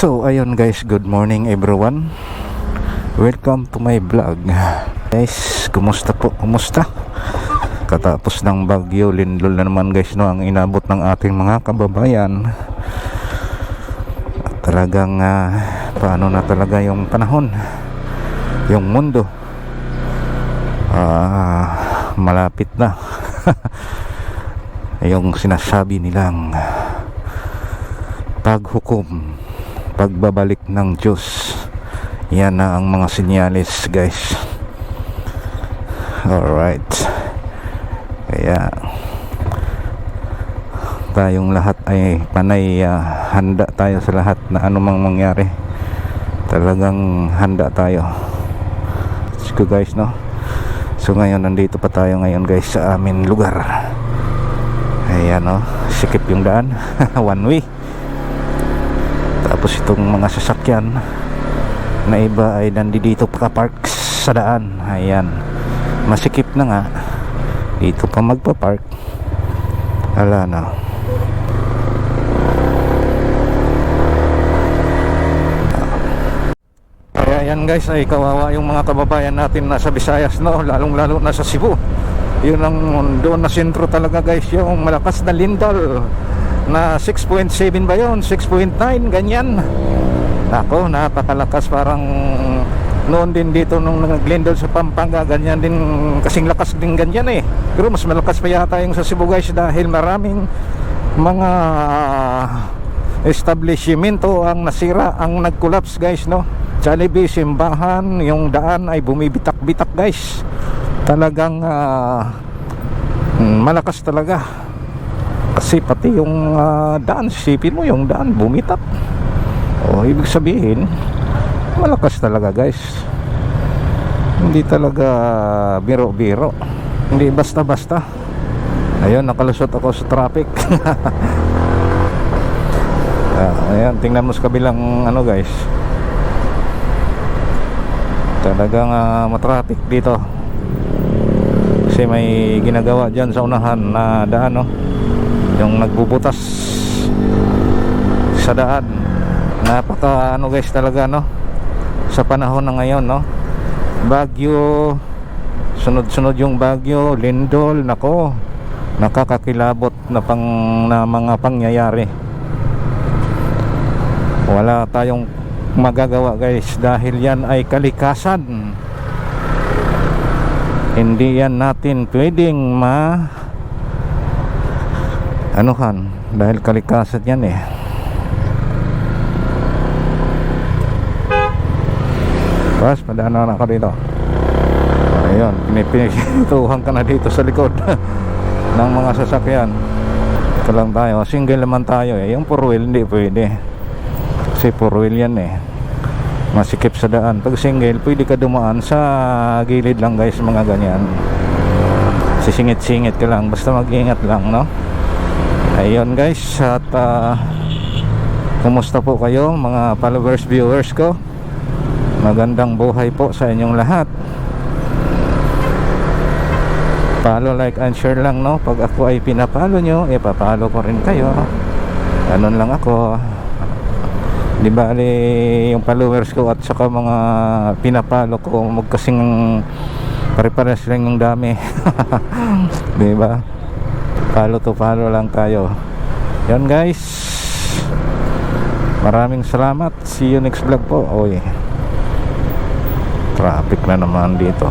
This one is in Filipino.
So ayun guys, good morning everyone. Welcome to my vlog. Guys, kumusta po? Kumusta? Katapos ng bagyo Lindol na naman guys, no, ang inabot ng ating mga kababayan. At talagang paano na talaga yung panahon, yung mundo. Malapit na yung sinasabi nilang paghukom, pagbabalik ng Diyos. Yan na ang mga sinyalis guys. Alright, kaya tayong lahat ay panay handa tayo sa lahat na anumang mangyari. Talagang handa tayo. Let's go guys, no. So ngayon nandito pa tayo ngayon guys sa amin lugar. Ayan, no, sikip yung daan. One way. Tapos itong mga sasakyan na iba ay nandito pa park sa daan. Ayan, masikip na nga. Dito pa magpa-park. Ala na. Kaya yan guys, ay kawawa yung mga kababayan natin nasa Visayas, no, lalong lalo na sa Cebu. Yun ang doon na sentro talaga guys, yung malakas na lindol na 6.7 ba yun, 6.9 ganyan. Ako, napakalakas. Parang noon din dito nung naglindol sa Pampanga, ganyan din, kasing lakas din ganyan eh. Pero mas malakas pa yata yung sa Cebu guys, dahil maraming mga establishmento ang nasira, ang nag-collapse guys, no. Jollibee, simbahan, yung daan ay bumibitak-bitak guys. Talagang malakas talaga. Kasi pati yung daan, sipin mo yung daan bumitak. O ibig sabihin malakas talaga guys. Hindi talaga biro-biro, hindi basta-basta. Ayun, nakalusot ako sa traffic. Ayan, tingnan mo sa kabilang ano guys, talagang matraffic dito. Kasi may ginagawa dyan sa unahan na daan, no, yung nagbubutas sa daan. Napaka ano guys talaga, no, sa panahon na ngayon, no, bagyo, sunod-sunod yung bagyo, lindol, nako, nakakakilabot na mga pangyayari. Wala tayong magagawa guys, dahil yan ay kalikasan. Hindi yan natin pwedeng anuhan, dahil kalikasan yan eh. Pas, padaanan ako dito. Ayun, pinipinituhan ka na dito sa likod ng mga sasakyan. Ito lang tayo, single naman tayo eh. Yung 4-wheel hindi pwede, kasi 4-wheel yan eh, masikip sa daan. Pag single, pwede ka dumaan sa gilid lang guys, mga ganyan. Sisingit-singit ka lang, basta mag-ingat lang, no. Ayun guys, at kumusta po kayo mga followers, viewers ko? Magandang buhay po sa inyong lahat. Follow, like, and share lang, no. Pag ako ay pinapalo nyo, papalo ko rin kayo. Ganun lang ako. Di ba yung followers ko at saka mga pinapalo ko magkasing pare-pares lang yung dami. Di ba? Follow to follow lang tayo. Yan guys, maraming salamat. See you next vlog po. Oy, traffic na naman dito.